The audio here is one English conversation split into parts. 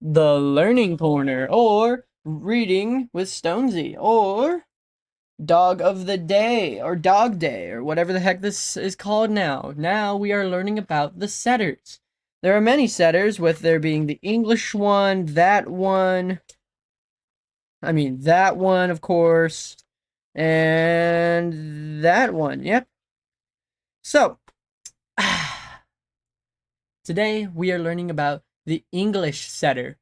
The Learning Corner, or Reading with Stonesy, or Dog of the Day, or Dog Day, or whatever the heck this is called now. Now we are learning about the setters. There are many setters, with there being the English one, that one, of course, and that one, yep. So, today we are learning about the English setter.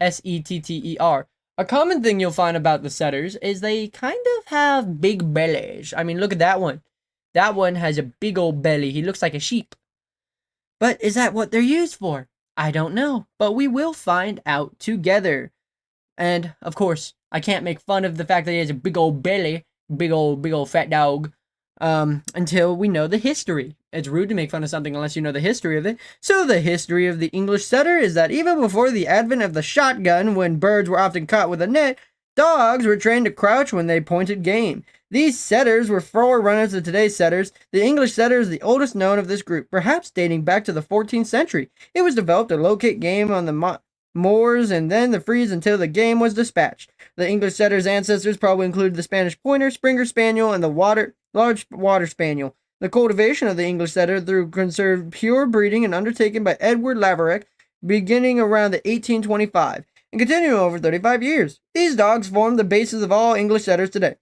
setter. A common thing you'll find about the setters is they kind of have big bellies. I mean, look at that one. That one has a big old belly. He looks like a sheep. But is that what they're used for? I don't know, but we will find out together. And, of course, I can't make fun of the fact that he has a big old belly, big old fat dog, until we know the history. It's rude to make fun of something unless you know the history of it. So the history of the English setter is that even before the advent of the shotgun, when birds were often caught with a net, dogs were trained to crouch when they pointed game. These setters were forerunners of today's setters. The English setter is the oldest known of this group, perhaps dating back to the 14th century. It was developed to locate game on the moors and then the freeze until the game was dispatched. The English setter's ancestors probably included the Spanish pointer, Springer Spaniel, and the large water spaniel. The cultivation of the English setter through conserved pure breeding and undertaken by Edward Laverack beginning around the 1825 and continuing over 35 years. These dogs form the basis of all English setters today.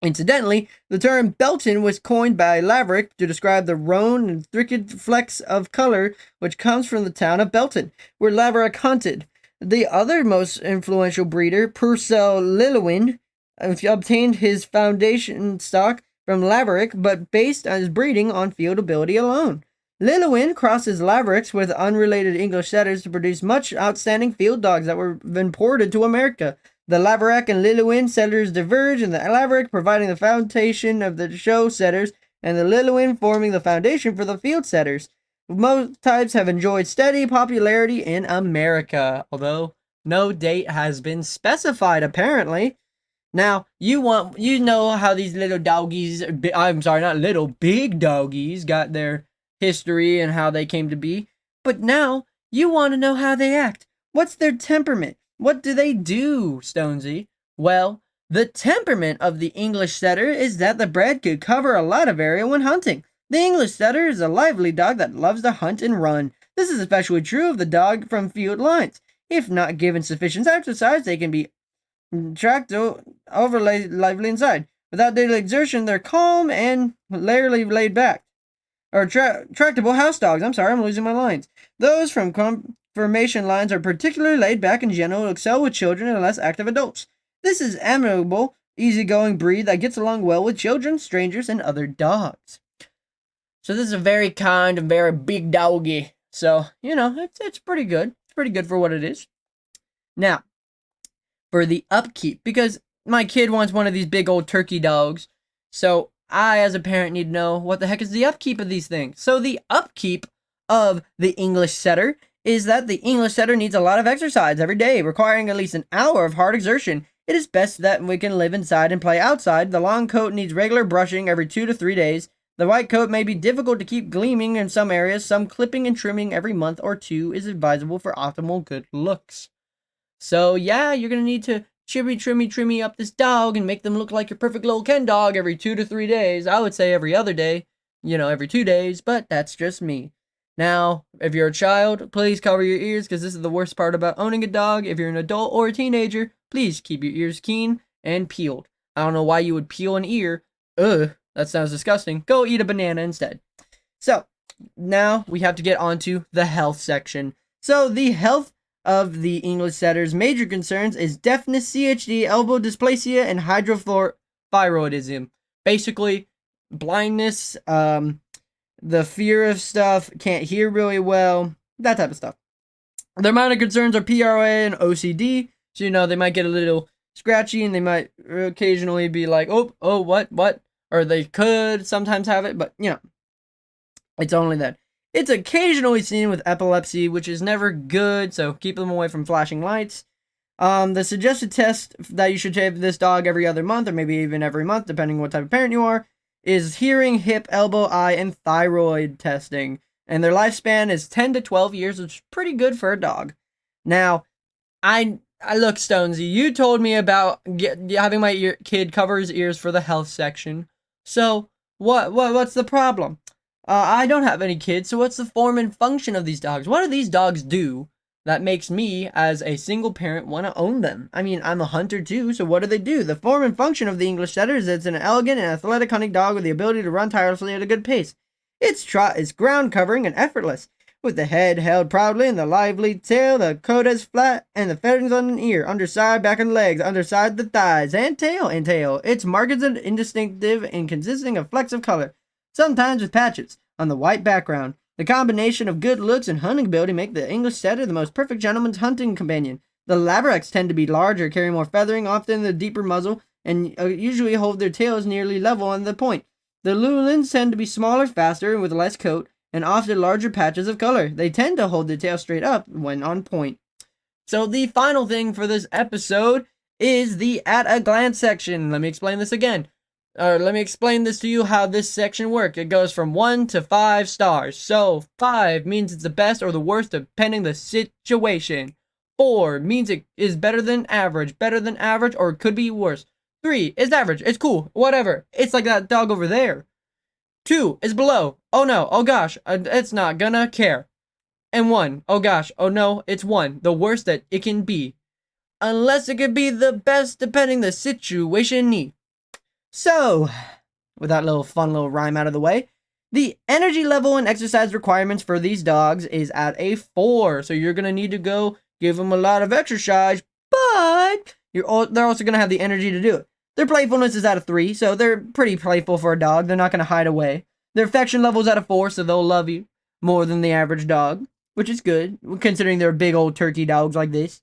Incidentally, the term Belton was coined by Laverack to describe the roan and thicket flecks of color which comes from the town of Belton, where Laverack hunted. The other most influential breeder, Purcell Lillewin, obtained his foundation stock from Laverack, but based his breeding on field ability alone. Lillewin crosses Laverack's with unrelated English setters to produce much outstanding field dogs that were imported to America. The Laverack and Lillewin setters diverge, and the Laverack providing the foundation of the show setters, and the Lillewin forming the foundation for the field setters. Most types have enjoyed steady popularity in America, although no date has been specified, apparently. Now, you know how these little doggies, I'm sorry, not little, big doggies got their history and how they came to be. But now, you want to know how they act. What's their temperament? What do they do, Stonesy? Well, the temperament of the English setter is that the bred could cover a lot of area when hunting. The English setter is a lively dog that loves to hunt and run. This is especially true of the dog from field lines. If not given sufficient exercise, they can be tracked overly lively inside. Without daily exertion, they're calm and largely laid back. Or tractable house dogs. I'm sorry, I'm losing my lines. Those from formation lines are particularly laid back and generally excel with children and less active adults. This is amiable, easygoing breed that gets along well with children, strangers, and other dogs. So this is a very kind and very big doggy. So, it's pretty good. It's pretty good for what it is. Now, for the upkeep, because my kid wants one of these big old turkey dogs. So I, as a parent, need to know what the heck is the upkeep of these things. So the upkeep of the English setter is that the English setter needs a lot of exercise every day, requiring at least an hour of hard exertion. It is best that we can live inside and play outside. The long coat needs regular brushing every 2 to 3 days. The white coat may be difficult to keep gleaming in some areas. Some clipping and trimming every month or two is advisable for optimal good looks. So yeah, you're going to need to trimmy up this dog and make them look like your perfect little Ken dog every 2 to 3 days. I would say every other day, every 2 days, but that's just me. Now, if you're a child, please cover your ears because this is the worst part about owning a dog. If you're an adult or a teenager, please keep your ears keen and peeled. I don't know why you would peel an ear. Ugh, that sounds disgusting. Go eat a banana instead. So, now we have to get onto the health section. So, the health of the English setter's major concerns is deafness, CHD, elbow dysplasia, and hydrothyroidism. Basically, blindness, the fear of stuff, can't hear really well, that type of stuff. Their minor concerns are PRA and OCD. So, they might get a little scratchy and they might occasionally be like, oh, what? Or they could sometimes have it, but, it's only that. It's occasionally seen with epilepsy, which is never good, so keep them away from flashing lights. The suggested test that you should take this dog every other month, or maybe even every month, depending on what type of parent you are, is hearing, hip, elbow, eye, and thyroid testing. And their lifespan is 10 to 12 years, which is pretty good for a dog. Now, I look, Stonesy. You told me about having my kid cover his ears for the health section. So what's the problem? I don't have any kids, so what's the form and function of these dogs? What do these dogs do that makes me, as a single parent, want to own them? I mean, I'm a hunter too, so what do? The form and function of the English Setter is it's an elegant and athletic hunting dog with the ability to run tirelessly at a good pace. Its trot is ground covering and effortless. With the head held proudly and the lively tail, the coat is flat, and the feathers on an ear, underside, back and legs, underside the thighs, and tail. It's marked and indistinctive and consisting of flecks of color, sometimes with patches, on the white background. The combination of good looks and hunting ability make the English Setter the most perfect gentleman's hunting companion. The Labraks tend to be larger, carry more feathering, often the deeper muzzle, and usually hold their tails nearly level on the point. The Lowlands tend to be smaller, faster, and with less coat, and often larger patches of color. They tend to hold their tail straight up when on point. So the final thing for this episode is the at a glance section. Let me explain this again. Let me explain this to you how this section works. It goes from 1 to 5 stars. So 5 means it's the best or the worst depending the situation. 4 means it is better than average, or it could be worse. 3 is average, it's cool, whatever. It's like that dog over there. 2 is below. Oh no, oh gosh, it's not gonna care. And 1, oh gosh, oh no, it's 1, the worst that it can be. Unless it could be the best depending the situation. So, with that fun little rhyme out of the way, the energy level and exercise requirements for these dogs is at a 4. So you're gonna need to go give them a lot of exercise, but they're also gonna have the energy to do it. Their playfulness is at a 3, so they're pretty playful for a dog. They're not going to hide away. Their affection level is at a 4, so they'll love you more than the average dog, which is good, considering they're big old turkey dogs like this.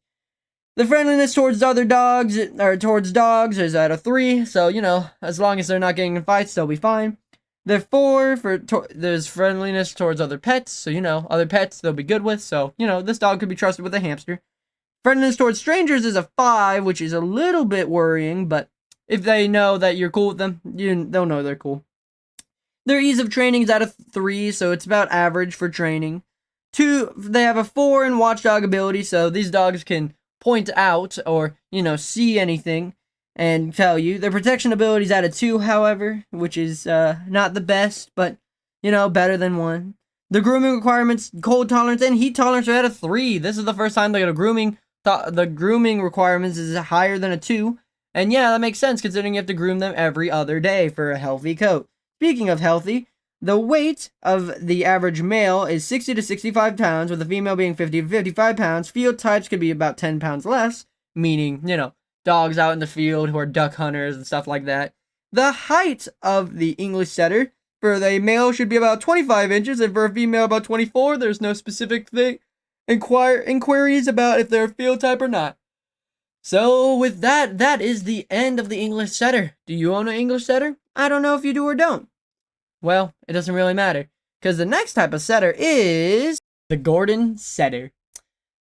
The friendliness towards other dogs, or towards dogs, is at a 3, so, as long as they're not getting in fights, they'll be fine. The 4, there's friendliness towards other pets, so, other pets they'll be good with, so, this dog could be trusted with a hamster. Friendliness towards strangers is a 5, which is a little bit worrying, but if they know that you're cool with them, they'll know they're cool. Their ease of training is at a 3, so it's about average for training. 2, they have a 4 in watchdog ability, so these dogs can point out or, see anything and tell you. Their protection ability is at a 2, however, which is not the best, but, better than 1. The grooming requirements, cold tolerance, and heat tolerance are at a 3. This is the first time they got the grooming requirements is higher than a 2. And yeah, that makes sense considering you have to groom them every other day for a healthy coat. Speaking of healthy, the weight of the average male is 60 to 65 pounds, with the female being 50 to 55 pounds. Field types could be about 10 pounds less, meaning, dogs out in the field who are duck hunters and stuff like that. The height of the English Setter for the male should be about 25 inches, and for a female about 24. There's no specific inquiries about if they're a field type or not. So with that is the end of the English Setter. Do you own an English Setter? I don't know if you do or don't. Well, it doesn't really matter, because the next type of setter is the Gordon Setter.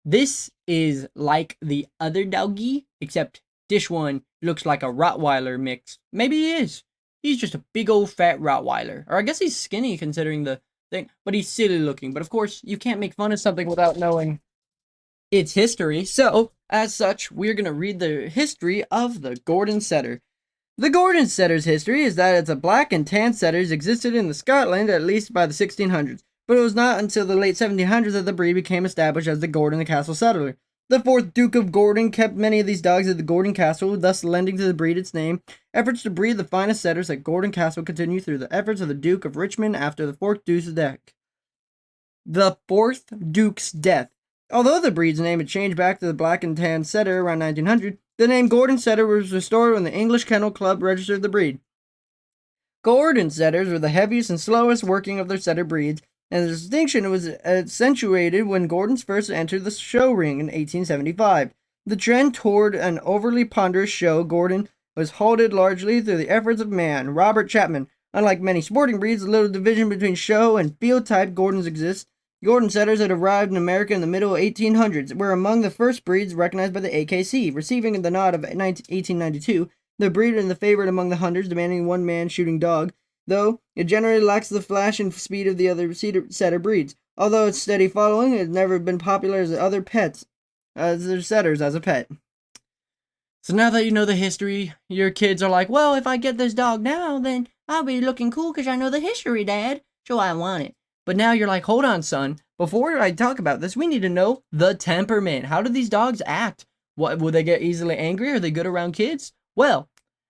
This is like the other doggy, except this one looks like a Rottweiler mix. Maybe he is. He's just a big old fat Rottweiler. Or I guess he's skinny considering the thing, but he's silly looking. But of course, you can't make fun of something without knowing its history. So, as such, we're going to read the history of the Gordon Setter. The Gordon Setter's history is that it's a black and tan setters existed in Scotland at least by the 1600s, but it was not until the late 1700s that the breed became established as the Gordon the Castle Setter. The 4th Duke of Gordon kept many of these dogs at the Gordon Castle, thus lending to the breed its name. Efforts to breed the finest setters at Gordon Castle continued through the efforts of the Duke of Richmond after the 4th Duke's death. The 4th Duke's death. Although the breed's name had changed back to the black and tan setter around 1900, the name Gordon Setter was restored when the English Kennel Club registered the breed. Gordon Setters were the heaviest and slowest working of their setter breeds, and the distinction was accentuated when Gordons first entered the show ring in 1875. The trend toward an overly ponderous show Gordon was halted largely through the efforts of man, Robert Chapman. Unlike many sporting breeds, little division between show and field type Gordons exists. Gordon Setters had arrived in America in the middle 1800s, were among the first breeds recognized by the AKC, receiving the nod of 1892. The breed and the favorite among the hunters, demanding one-man shooting dog, though it generally lacks the flash and speed of the other setter breeds. Although its steady following, it has never been popular as the other pets. They're setters as a pet. So now that you know the history, your kids are like, well, if I get this dog now, then I'll be looking cool because I know the history, Dad. So I want it. But now you're like, hold on, son. Before I talk about this, we need to know the temperament. How do these dogs act? What, will they get easily angry? Are they good around kids? Well,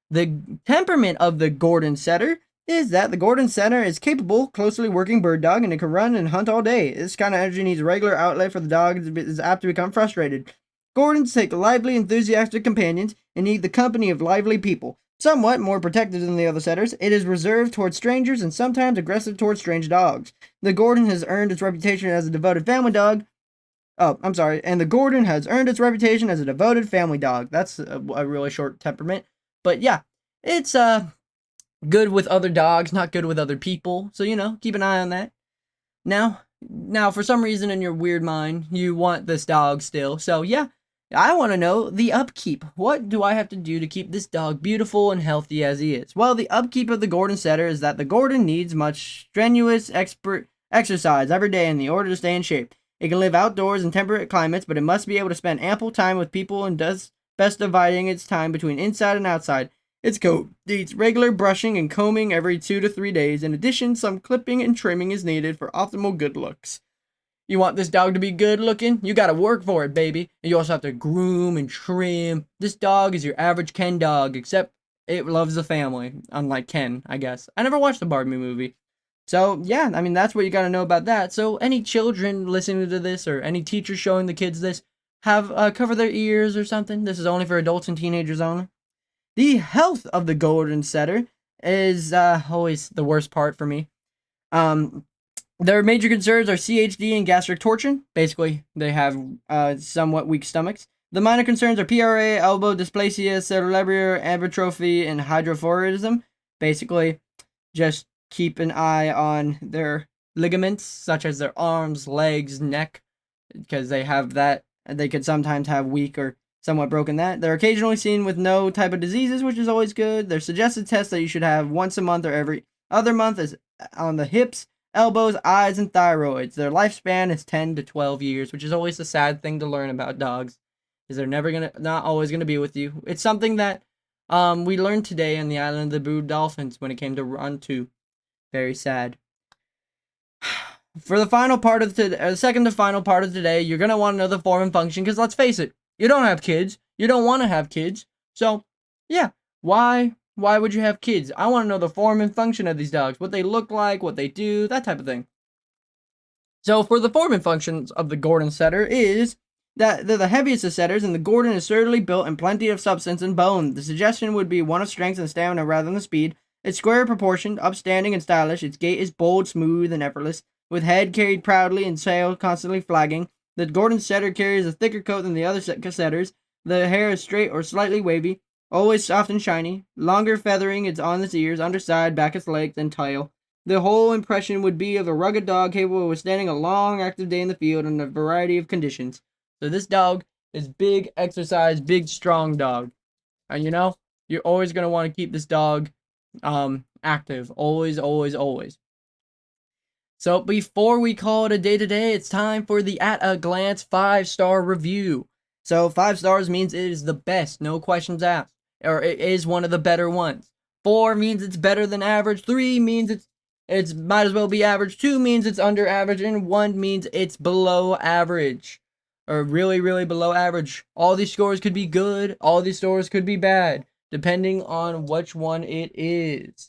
the temperament of the Gordon Setter is that the Gordon Setter is capable, closely working bird dog, and it can run and hunt all day. This kind of energy needs a regular outlet for the dog and is apt to become frustrated. Gordons take lively, enthusiastic companions and need the company of lively people. Somewhat more protected than the other setters, it is reserved towards strangers and sometimes aggressive towards strange dogs. The Gordon has earned its reputation as a devoted family dog. And the Gordon has earned its reputation as a devoted family dog. That's a really short temperament. But yeah, it's good with other dogs, not good with other people. So, keep an eye on that. Now, for some reason in your weird mind, you want this dog still. So, yeah, I want to know the upkeep. What do I have to do to keep this dog beautiful and healthy as he is? Well, the upkeep of the Gordon Setter is that the Gordon needs much strenuous exercise every day in order to stay in shape. It can live outdoors in temperate climates, but it must be able to spend ample time with people and does best dividing its time between inside and outside. Its coat needs regular brushing and combing every 2 to 3 days. In addition, some clipping and trimming is needed for optimal good looks. You want this dog to be good looking? You gotta work for it, baby. And you also have to groom and trim. This dog is your average Ken dog, except it loves the family, unlike Ken, I guess. I never watched the Barbie movie. So, yeah, that's what you gotta know about that. So, any children listening to this, or any teachers showing the kids this, have cover their ears or something. This is only for adults and teenagers only. The health of the Golden Setter is always the worst part for me. Their major concerns are CHD and gastric torsion. Basically, they have somewhat weak stomachs. The minor concerns are PRA, elbow dysplasia, cerebellar atrophy, and hydrothyroidism. Basically, just keep an eye on their ligaments, such as their arms, legs, neck, because they have that. They could sometimes have weak or somewhat broken that. They're occasionally seen with no type of diseases, which is always good. Their suggested tests that you should have once a month or every other month is on the hips, elbows, eyes, and thyroids. Their lifespan is 10 to 12 years, which is always a sad thing to learn about dogs, is they're not always gonna be with you. It's something that we learned today on the island of the Blue Dolphins when it came to Run 2. Very sad. For the final part of second to final part of today, you're gonna want to know the form and function, because let's face it, you don't have kids. You don't want to have kids. So, yeah, why would you have kids? I want to know the form and function of these dogs, what they look like, what they do, that type of thing. So, for the form and functions of the Gordon Setter is that they're the heaviest of setters, and the Gordon is certainly built in plenty of substance and bone. The suggestion would be one of strength and stamina rather than speed. It's square proportioned, upstanding, and stylish. Its gait is bold, smooth, and effortless, with head carried proudly and tail constantly flagging. The Gordon Setter carries a thicker coat than the other setters. The hair is straight or slightly wavy, always soft and shiny. Longer feathering is on its ears, underside, back its legs, and tail. The whole impression would be of a rugged dog capable of withstanding a long, active day in the field in a variety of conditions. So this dog is big exercise, big strong dog. And you're always going to want to keep this dog active. Always, always, always. So before we call it a day today, it's time for the At a Glance 5-star review. So 5 stars means it is the best, no questions asked, or it is one of the better ones. 4 means it's better than average. 3 means it's might as well be average. 2 means it's under average, and 1 means it's below average, or really, really below average. All these scores could be good. All these scores could be bad, depending on which one it is.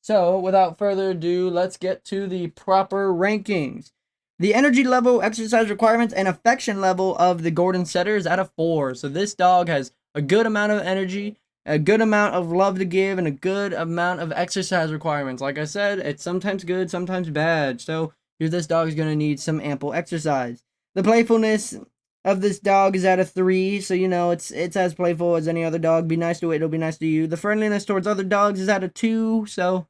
So, without further ado, let's get to the proper rankings. The energy level, exercise requirements, and affection level of the Gordon Setter is at a 4. So this dog has a good amount of energy, a good amount of love to give, and a good amount of exercise requirements. Like I said, it's sometimes good, sometimes bad. So this dog is going to need some ample exercise. The playfulness of this dog is at a 3. So, it's as playful as any other dog. Be nice to it, it'll be nice to you. The friendliness towards other dogs is at a 2. So,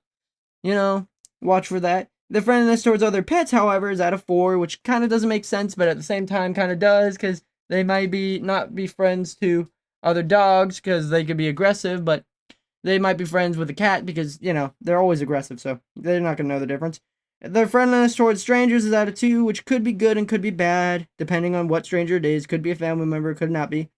watch for that. The friendliness towards other pets, however, is at a 4, which kind of doesn't make sense, but at the same time kind of does, because they might not be friends to other dogs, because they could be aggressive, but they might be friends with a cat, because, they're always aggressive, so they're not going to know the difference. Their friendliness towards strangers is at a 2, which could be good and could be bad, depending on what stranger it is. Could be a family member, could not be.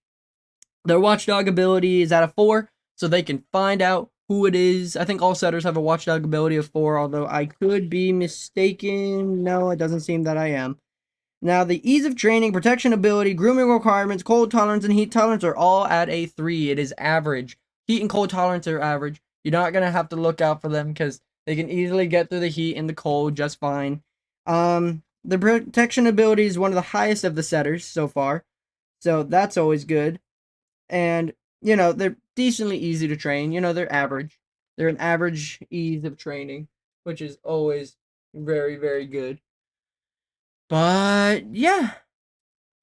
Their watchdog ability is at a 4, so they can find out who it is. I think all setters have a watchdog ability of 4, although I could be mistaken. No, it doesn't seem that I am. Now, the ease of training, protection ability, grooming requirements, cold tolerance, and heat tolerance are all at a 3. It is average. Heat and cold tolerance are average. You're not going to have to look out for them because they can easily get through the heat and the cold just fine. The protection ability is one of the highest of the setters so far, so that's always good. And, they're decently easy to train. They're average. They're an average ease of training, which is always very, very good. But, yeah.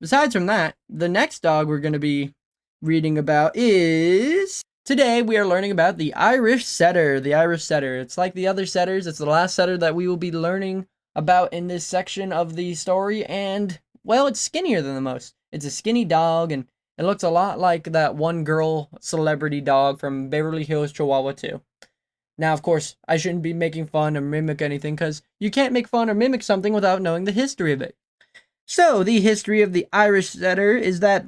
Besides from that, the next dog we're going to be reading about is... Today, we are learning about the Irish Setter. The Irish Setter. It's like the other setters. It's the last setter that we will be learning about in this section of the story. And, well, it's skinnier than the most. It's a skinny dog, and it looks a lot like that one girl celebrity dog from Beverly Hills Chihuahua 2. Now, of course, I shouldn't be making fun or mimic anything, because you can't make fun or mimic something without knowing the history of it. So, the history of the Irish Setter is that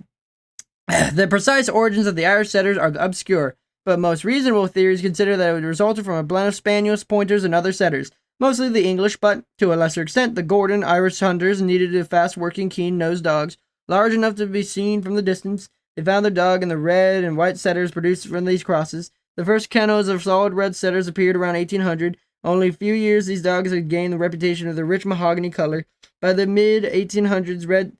the precise origins of the Irish Setters are obscure, but most reasonable theories consider that it resulted from a blend of Spaniels, Pointers, and other setters. Mostly the English, but, to a lesser extent, the Gordon Irish hunters needed a fast-working, keen-nosed dogs, large enough to be seen from the distance. They found their dog in the red and white setters produced from these crosses. The first kennels of solid red setters appeared around 1800. Only a few years these dogs had gained the reputation of the rich mahogany color. By the mid-1800s,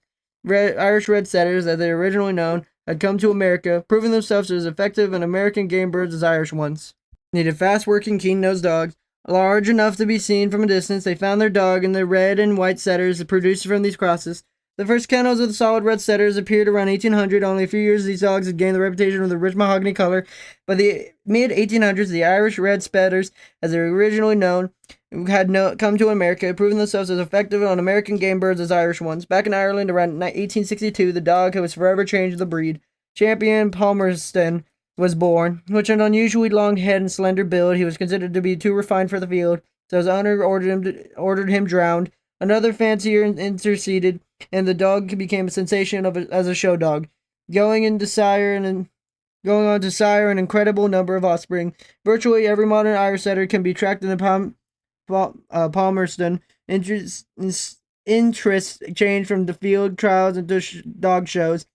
Irish red setters, as they were originally known, had come to America, proving themselves as effective in American game birds as Irish ones. Needed fast-working, keen-nosed dogs, large enough to be seen from a distance. They found their dog in the red and white setters produced from these crosses. The first kennels of the solid red setters appeared around 1800. Only a few years these dogs had gained the reputation of the rich mahogany color. By the mid-1800s, the Irish red setters, as they were originally known, had come to America, proving themselves as effective on American game birds as Irish ones. Back in Ireland, around 1862, the dog was forever changed the breed. Champion Palmerston was born, which had an unusually long head and slender build. He was considered to be too refined for the field, so his owner ordered him drowned. Another fancier interceded, and the dog became a sensation as a show dog, going on to sire an incredible number of offspring. Virtually every modern Irish setter can be tracked in the Palmerston. Interest changed from the field trials into dog shows.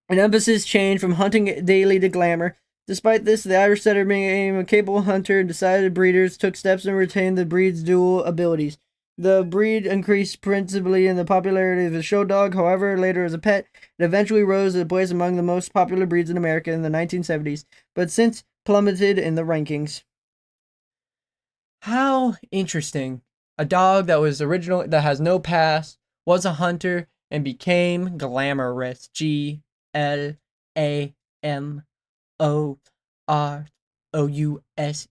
An emphasis changed from hunting daily to glamour. Despite this, the Irish setter became a capable hunter, and decided breeders took steps to retain the breed's dual abilities. The breed increased principally in the popularity of the show dog. However, later as a pet, it eventually rose to a place among the most popular breeds in America in the 1970s, but since plummeted in the rankings. How interesting. A dog that has no past, was a hunter, and became glamorous. Glamorous.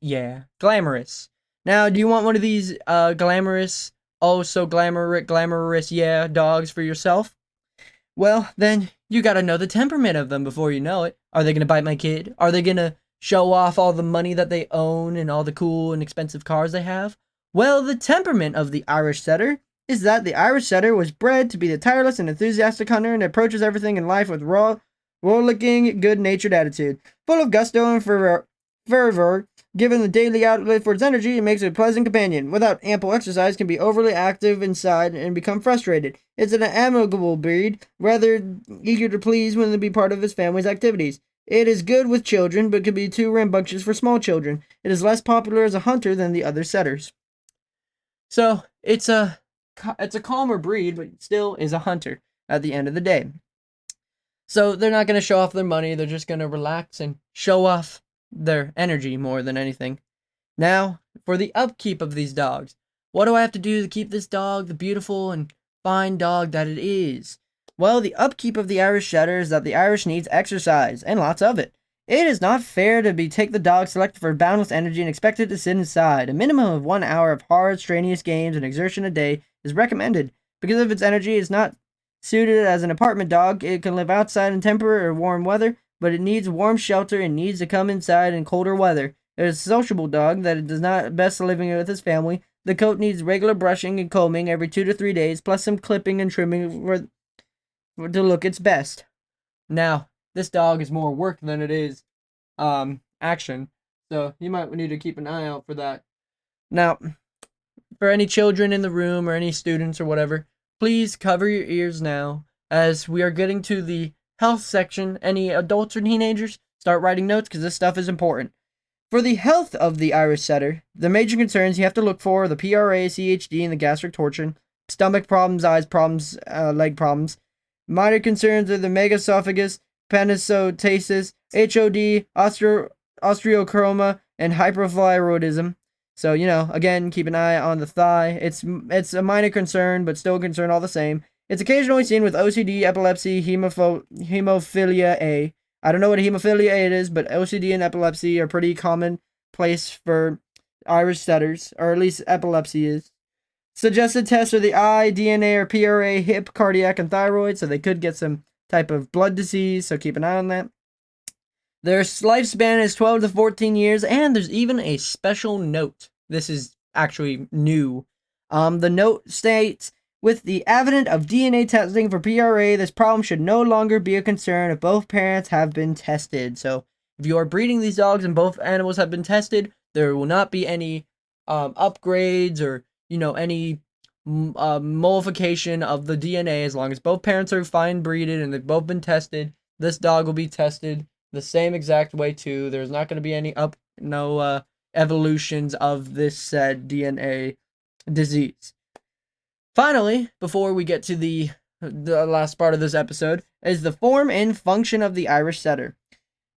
Yeah. Glamorous. Now, do you want one of these glamorous, oh so glamorous, yeah, dogs for yourself? Well, then you gotta know the temperament of them before you know it. Are they gonna bite my kid? Are they gonna show off all the money that they own and all the cool and expensive cars they have? Well, the temperament of the Irish setter is that the Irish setter was bred to be the tireless and enthusiastic hunter and approaches everything in life with rollicking, good-natured attitude. Full of gusto and fervor, given the daily outlet for its energy, it makes it a pleasant companion. Without ample exercise, can be overly active inside and become frustrated. It's an amiable breed, rather eager to please when to be part of his family's activities. It is good with children, but can be too rambunctious for small children. It is less popular as a hunter than the other setters. So, it's a calmer breed, but still is a hunter at the end of the day. So, they're not going to show off their money, they're just going to relax and show off their energy more than anything. Now, for the upkeep of these dogs. What do I have to do to keep this dog the beautiful and fine dog that it is? Well, the upkeep of the Irish setter is that the Irish needs exercise, and lots of it. It is not fair to take the dog selected for boundless energy and expect it to sit inside. A minimum of 1 hour of hard, strenuous games and exertion a day is recommended. Because of its energy, it is not suited as an apartment dog. It can live outside in temperate or warm weather, but it needs warm shelter and needs to come inside in colder weather. It is a sociable dog that it does not best living with his family. The coat needs regular brushing and combing every 2 to 3 days, plus some clipping and trimming to look its best. Now, this dog is more work than it is action, so you might need to keep an eye out for that. Now, for any children in the room or any students or whatever, please cover your ears now, as we are getting to the health section. Any adults or teenagers, start writing notes because this stuff is important. For the health of the Irish setter, the major concerns you have to look for are the PRA, CHD, and the gastric torsion, stomach problems, eyes problems, leg problems. Minor concerns are the megaesophagus, panisotasis, HOD, osteochroma, and hyperthyroidism. So, again, keep an eye on the thigh. It's a minor concern, but still a concern all the same. It's occasionally seen with OCD, epilepsy, hemophilia A. I don't know what hemophilia A is, but OCD and epilepsy are pretty common place for Irish setters, or at least epilepsy is. Suggested tests are the eye, DNA, or PRA, hip, cardiac, and thyroid, so they could get some type of blood disease, so keep an eye on that. Their lifespan is 12 to 14 years, and there's even a special note. This is actually new. The note states, with the advent of DNA testing for PRA, this problem should no longer be a concern if both parents have been tested. So, if you are breeding these dogs and both animals have been tested, there will not be any upgrades or, any modification of the DNA. As long as both parents are fine breeded and they've both been tested, this dog will be tested the same exact way too. There's not going to be any evolutions of this said DNA disease. Finally, before we get to the last part of this episode, is the form and function of the Irish setter.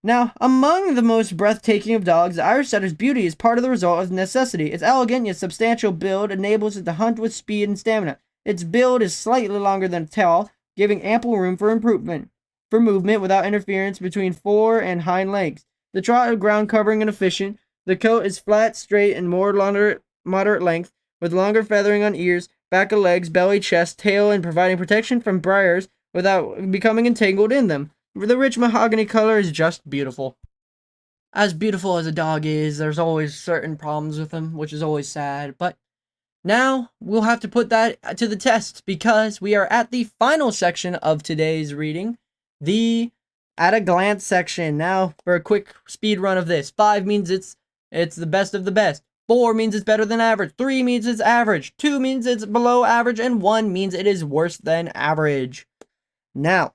Now, among the most breathtaking of dogs, the Irish setter's beauty is part of the result of necessity. Its elegant yet substantial build enables it to hunt with speed and stamina. Its build is slightly longer than tail, giving ample room for movement without interference between fore and hind legs. The trot is ground covering and efficient. The coat is flat, straight, and moderate length, with longer feathering on ears, back of legs, belly, chest, tail, and providing protection from briars without becoming entangled in them. The rich mahogany color is just beautiful. As beautiful as a dog is, there's always certain problems with him, which is always sad, but now we'll have to put that to the test because we are at the final section of today's reading, the at a glance section. Now, for a quick speed run of this, 5 means it's the best of the best. 4 means it's better than average. 3 means it's average. 2 means it's below average. And 1 means it is worse than average. Now,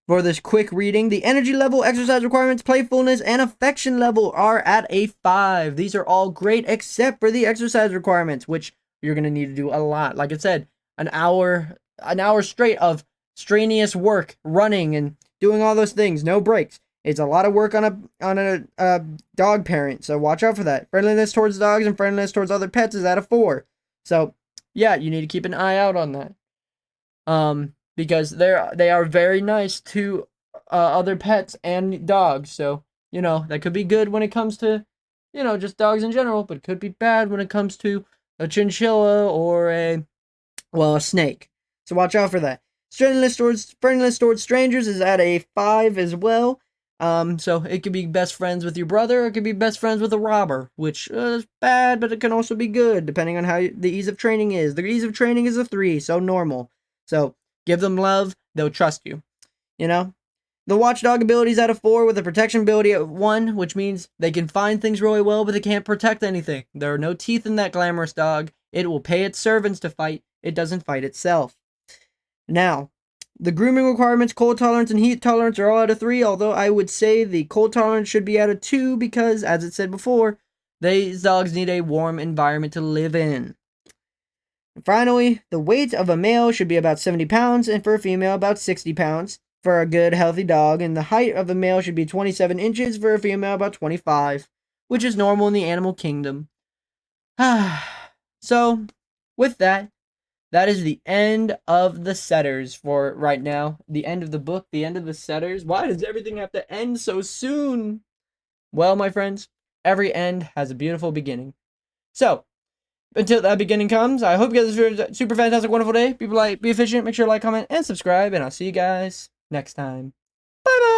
for this quick reading, the energy level, exercise requirements, playfulness, and affection level are at a 5. These are all great except for the exercise requirements, which you're going to need to do a lot. Like I said, an hour straight of strenuous work, running, and doing all those things. No breaks. It's a lot of work on a dog parent, so watch out for that. Friendliness towards dogs and friendliness towards other pets is at a 4. So, yeah, you need to keep an eye out on that. Because they are very nice to other pets and dogs. So, that could be good when it comes to, just dogs in general, but it could be bad when it comes to a chinchilla or a snake. So watch out for that. Friendliness towards strangers is at a 5 as well. So it could be best friends with your brother, or it could be best friends with a robber, which is bad, but it can also be good, depending on how the ease of training is. The ease of training is a 3, so normal. So give them love, they'll trust you. The watchdog ability is at a 4 with a protection ability at 1, which means they can find things really well, but they can't protect anything. There are no teeth in that glamorous dog. It will pay its servants to fight. It doesn't fight itself. Now, the grooming requirements, cold tolerance, and heat tolerance are all at a 3, although I would say the cold tolerance should be at a 2 because, as it said before, these dogs need a warm environment to live in. And finally, the weight of a male should be about 70 pounds, and for a female, about 60 pounds for a good, healthy dog, and the height of a male should be 27 inches, for a female, about 25, which is normal in the animal kingdom. So, with that, that is the end of the setters for right now. The end of the book, the end of the setters. Why does everything have to end so soon? Well, my friends, every end has a beautiful beginning. So, until that beginning comes, I hope you guys have a super fantastic, wonderful day. Be efficient, make sure to like, comment, and subscribe, and I'll see you guys next time. Bye-bye!